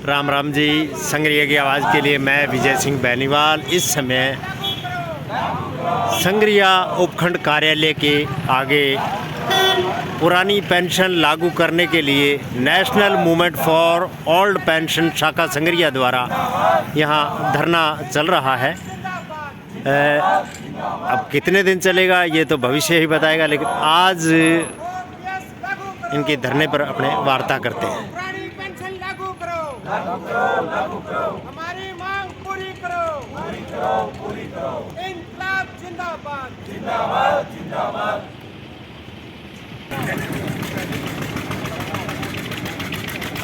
राम राम जी। संग्रिया की आवाज़ के लिए मैं विजय सिंह बैनीवाल इस समय संग्रिया उपखंड कार्यालय के आगे पुरानी पेंशन लागू करने के लिए national movement for old pension शाखा संग्रिया द्वारा यहाँ धरना चल रहा है। अब कितने दिन चलेगा ये तो भविष्य ही बताएगा, लेकिन आज इनके धरने पर अपने वार्ता करते हैं। पुरानी पेंशन लागू करो, हमारी मांग पूरी करो, पूरी करो। इंकलाब जिंदाबाद, जिंदाबाद, जिंदाबाद।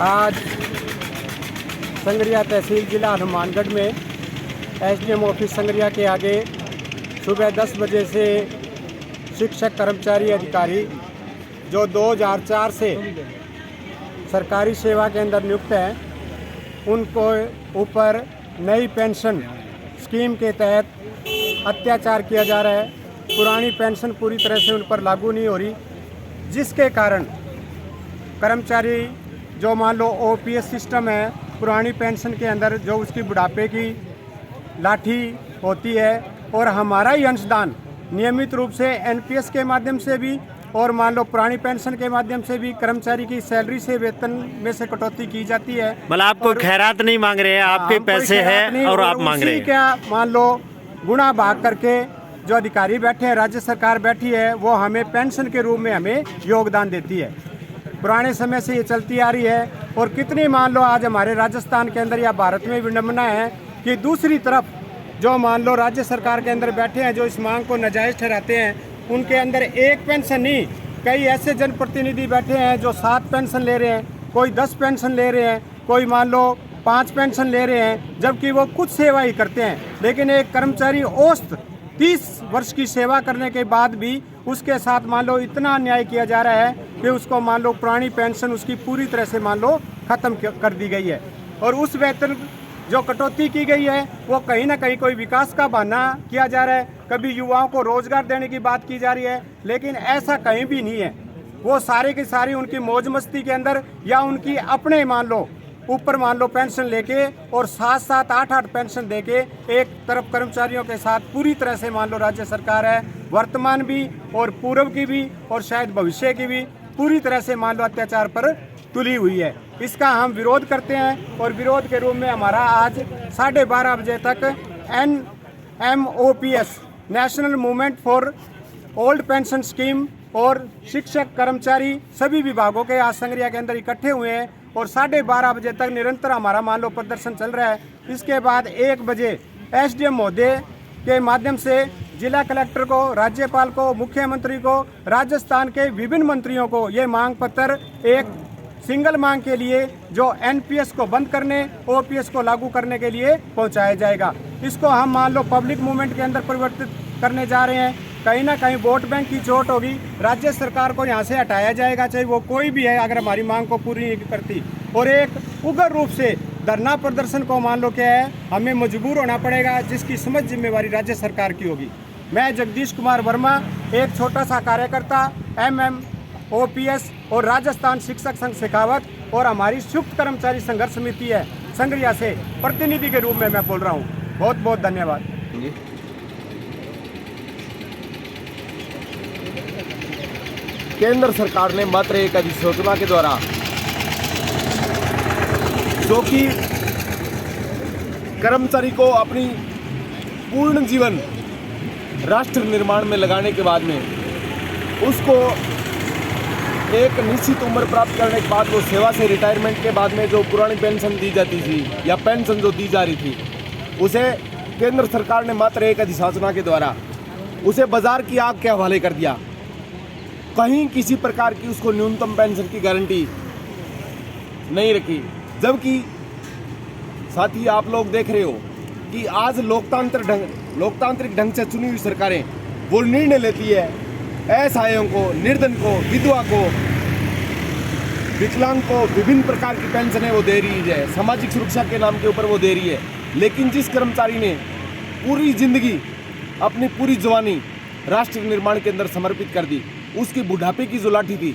आज संग्रिया तहसील जिला हनुमानगढ़ में एसडीएम ऑफिस संग्रिया के आगे सुबह 10 बजे से शिक्षक कर्मचारी अधिकारी जो 2004 से सरकारी सेवा के अंदर नियुक्त हैं, उनको ऊपर नई पेंशन स्कीम के तहत अत्याचार किया जा रहा है। पुरानी पेंशन पूरी तरह से उन पर लागू नहीं हो रही, जिसके कारण कर्मचारी जो मान लो ओपीएस सिस्टम है, पुरानी पेंशन के अंदर जो उसकी बुढ़ापे की लाठी होती है और हमारा ही अंशदान नियमित रूप से एनपीएस के माध्यम से भी और मान लो पुरानी पेंशन के माध्यम से भी कर्मचारी की सैलरी से वेतन में से कटौती की जाती है। मतलब आपको खैरात नहीं मांग रहे हैं, आपके पैसे हैं और आप मांग रहे हैं। क्या मान लो गुणा भाग करके जो अधिकारी बैठे हैं, राज्य सरकार बैठी है, वो हमें पेंशन के रूप में हमें योगदान देती है। पुराने समय से ये चलती आ रही है और कितनी मान लो आज हमारे राजस्थान के अंदर या भारत में विडम्बना है कि दूसरी तरफ जो मान लो राज्य सरकार के अंदर बैठे हैं, जो इस मांग को नाजायज़ ठहराते हैं, उनके अंदर एक पेंशन नहीं, कई ऐसे जनप्रतिनिधि बैठे हैं जो 7 पेंशन ले रहे हैं, कोई 10 पेंशन ले रहे हैं, कोई मान लो 5 पेंशन ले रहे हैं, जबकि वो कुछ सेवा ही करते हैं। लेकिन एक कर्मचारी औसत 30 वर्ष की सेवा करने के बाद भी उसके साथ मान लो इतना अन्याय किया जा रहा है कि उसको मान लो पुरानी पेंशन उसकी पूरी तरह से मान लो ख़त्म कर दी गई है। और उस वेतन जो कटौती की गई है वो कहीं ना कहीं कोई विकास का बहाना किया जा रहा है, कभी युवाओं को रोजगार देने की बात की जा रही है, लेकिन ऐसा कहीं भी नहीं है। वो सारी की सारी उनकी मौज मस्ती के अंदर या उनकी अपने मान लो ऊपर मान लो पेंशन लेके और 7-7, 8-8 पेंशन देके एक तरफ कर्मचारियों के साथ पूरी तरह से मान लो राज्य सरकार है, वर्तमान भी और पूर्व की भी और शायद भविष्य की भी पूरी तरह से मान लो अत्याचार पर तुली हुई है। इसका हम विरोध करते हैं और विरोध के रूप में हमारा आज 12:30 बजे तक NMOPS national movement for old pension scheme और शिक्षक कर्मचारी सभी विभागों के आज संग्रिया के अंदर इकट्ठे हुए हैं और 12:30 बजे तक निरंतर हमारा मान लो प्रदर्शन चल रहा है। इसके बाद 1 बजे एसडीएम महोदय के माध्यम से जिला कलेक्टर को, राज्यपाल को, मुख्यमंत्री को, राजस्थान के विभिन्न मंत्रियों को ये मांग पत्र एक सिंगल मांग के लिए जो एनपीएस को बंद करने, ओपीएस को लागू करने के लिए पहुंचाया जाएगा। इसको हम मान लो पब्लिक मूवमेंट के अंदर परिवर्तित करने जा रहे हैं। कहीं ना कहीं वोट बैंक की चोट होगी, राज्य सरकार को यहाँ से हटाया जाएगा, चाहे वो कोई भी है, अगर हमारी मांग को पूरी नहीं करती। और एक उग्र रूप से धरना प्रदर्शन को मान लो क्या है, हमें मजबूर होना पड़ेगा, जिसकी समझ जिम्मेवारी राज्य सरकार की होगी। मैं जगदीश कुमार वर्मा, एक छोटा सा कार्यकर्ता NMOPS और राजस्थान शिक्षक संघ शेखावत और हमारी संयुक्त कर्मचारी संघर्ष समिति है संग्रिया से प्रतिनिधि के रूप में मैं बोल रहा हूँ। बहुत बहुत धन्यवाद। केंद्र सरकार ने मात्र एक अधिसूचना के द्वारा जो कि कर्मचारी को अपनी पूर्ण जीवन राष्ट्र निर्माण में लगाने के बाद में उसको एक निश्चित उम्र प्राप्त करने के बाद वो सेवा से रिटायरमेंट के बाद में जो पुरानी पेंशन दी जाती थी या पेंशन जो दी जा रही थी, उसे केंद्र सरकार ने मात्र एक अधिसूचना के द्वारा उसे बाजार की आग के हवाले कर दिया। कहीं किसी प्रकार की उसको न्यूनतम पेंशन की गारंटी नहीं रखी। जबकि साथ ही आप लोग देख रहे हो कि आज लोकतांत्रिक ढंग से चुनी हुई सरकारें वो निर्णय लेती है असहायों को, निर्धन को, विधवा को, विकलांग को विभिन्न प्रकार की पेंशनें वो दे रही है, सामाजिक सुरक्षा के नाम के ऊपर वो दे रही है। लेकिन जिस कर्मचारी ने पूरी जिंदगी अपनी पूरी जवानी राष्ट्र निर्माण के अंदर समर्पित कर दी, उसकी बुढ़ापे की जो लाठी थी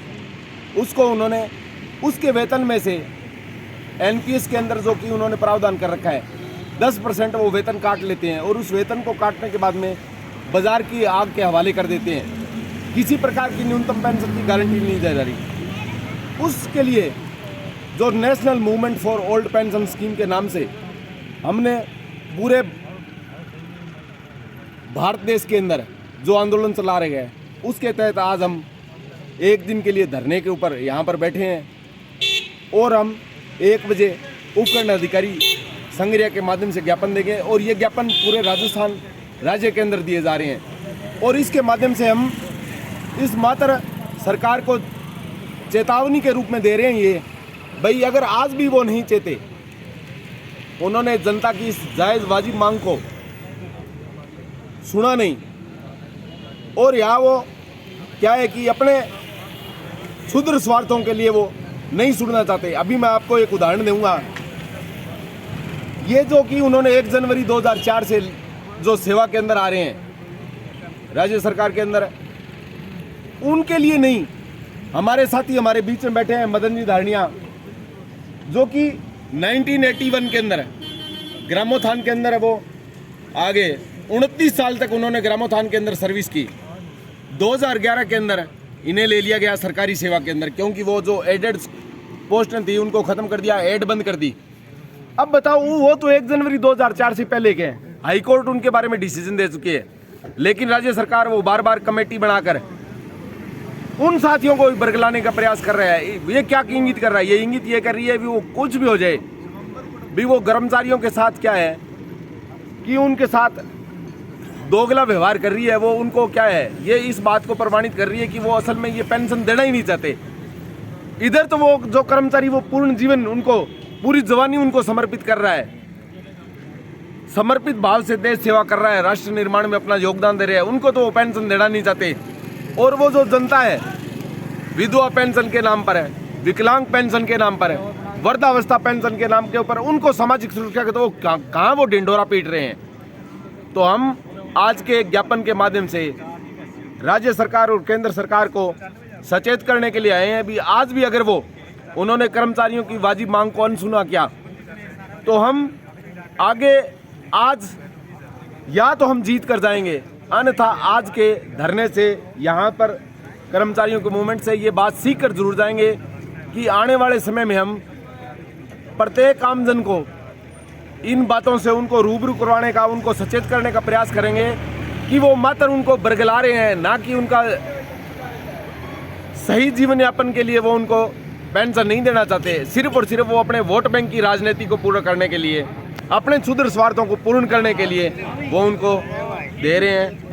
उसको उन्होंने उसके वेतन में से एनपीएस के अंदर जो कि उन्होंने प्रावधान कर रखा है 10% वो वेतन काट लेते हैं और उस वेतन को काटने के बाद में बाजार की आग के हवाले कर देते हैं। किसी प्रकार की न्यूनतम पेंशन की गारंटी नहीं दी जा रही। उसके लिए जो national movement for old pension scheme के नाम से हमने पूरे भारत देश के अंदर जो आंदोलन चला रहे हैं, उसके तहत आज हम एक दिन के लिए धरने के ऊपर यहाँ पर बैठे हैं और हम 1 बजे उपखंड अधिकारी संग्रिया के माध्यम से ज्ञापन देंगे और ये ज्ञापन पूरे राजस्थान राज्य के अंदर दिए जा रहे हैं। और इसके माध्यम से हम इस मात्र सरकार को चेतावनी के रूप में दे रहे हैं ये भाई, अगर आज भी वो नहीं चेते, उन्होंने जनता की इस जायज़ वाजिब मांग को सुना नहीं और यहाँ वो क्या है कि अपने क्षुद्र स्वार्थों के लिए वो नहीं सुनना चाहते। अभी मैं आपको एक उदाहरण दूंगा। ये जो कि उन्होंने 1 जनवरी 2004 से जो सेवा के अंदर आ रहे हैं राज्य सरकार के अंदर, उनके लिए नहीं, हमारे साथी हमारे बीच में बैठे हैं मदन जी धारणिया, जो कि 1981 के अंदर ग्रामोत्थान के अंदर वो आगे 29 साल तक उन्होंने ग्रामोत्थान के अंदर सर्विस की। 2011 के अंदर इन्हें ले लिया गया सरकारी सेवा के अंदर, क्योंकि वो जो एडेड पोस्टें थी उनको ख़त्म कर दिया, एड बंद कर दी। अब बताओ, वो तो 1 जनवरी 2004 से पहले के हैं, हाई कोर्ट उनके बारे में डिसीजन दे चुकी है, लेकिन राज्य सरकार वो बार बार कमेटी बनाकर उन साथियों को बरगलाने का प्रयास कर रहा है। ये क्या इंगित कर रहा है? ये इंगित ये कर रही है भी वो कुछ भी हो जाए, भी वो कर्मचारियों के साथ क्या है कि उनके साथ दोगला व्यवहार कर रही है। वो उनको क्या है, ये इस बात को प्रमाणित कर रही है कि वो असल में ये पेंशन देना ही नहीं चाहते। इधर तो वो जो कर्मचारी वो पूर्ण जीवन, उनको पूरी जवानी उनको समर्पित कर रहा है, समर्पित भाव से देश सेवा कर रहा है, राष्ट्र निर्माण में अपना योगदान दे रहे हैं, उनको तो वो पेंशन देना नहीं चाहते। और वो जो जनता है विधवा पेंशन के नाम पर है, विकलांग पेंशन के नाम पर है, वृद्धावस्था पेंशन के नाम के ऊपर उनको सामाजिक सुरक्षा के तो कहाँ वो ढिंढोरा पीट रहे हैं। तो हम आज के ज्ञापन के माध्यम से राज्य सरकार और केंद्र सरकार को सचेत करने के लिए आए हैं। भी आज भी अगर वो उन्होंने कर्मचारियों की वाजिब मांग को अनसुना किया तो हम आगे आज या तो हम जीत कर जाएंगे, अन्यथा आज के धरने से यहाँ पर कर्मचारियों के मूवमेंट से ये बात सीख कर जरूर जाएंगे कि आने वाले समय में हम प्रत्येक आमजन को इन बातों से उनको रूबरू करवाने का, उनको सचेत करने का प्रयास करेंगे कि वो मात्र उनको बरगला रहे हैं, ना कि उनका सही जीवन यापन के लिए वो उनको पेंशन नहीं देना चाहते। सिर्फ और सिर्फ वो अपने वोट बैंक की राजनीति को पूरा करने के लिए, अपने क्षुद्र स्वार्थों को पूर्ण करने के लिए वो उनको दे रहे हैं।